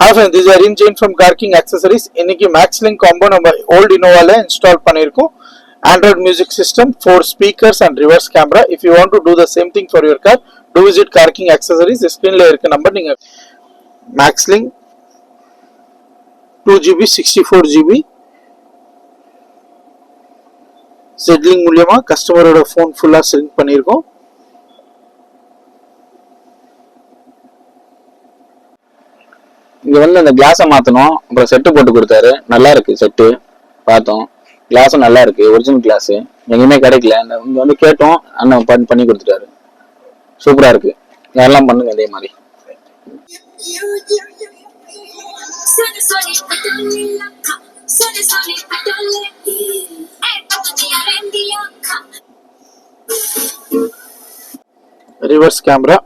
Hi friends, this is Arun Jain from Car King Accessories. இன்னைக்கு MaxLink combo நம்ம old Innovaல install பண்ணிருக்கோம். Android music system, 4 speakers and reverse camera. If you want to do the same thing for your car, do visit Car King Accessories. Screenல இருக்க number நீங்க MaxLink 2GB 64GB Zlink மூலமா கஸ்டமரோட phone ஃபுல்லா sink பண்ணிருக்கோம். இங்க வந்து அந்த கிளாஸை மாத்தணும், அப்புறம் செட்டு போட்டு கொடுத்தாரு. நல்லா இருக்கு செட்டு, பார்த்தோம். கிளாஸும் நல்லா இருக்கு, ஒரிஜினல் கிளாஸ், எங்கேயுமே கிடைக்கல. இங்க வந்து கேட்டோம், அண்ணன் பண்ணி கொடுத்துட்டாரு. சூப்பரா இருக்கு. யாரெல்லாம் பண்ணுங்க அதே மாதிரி. Reverse camera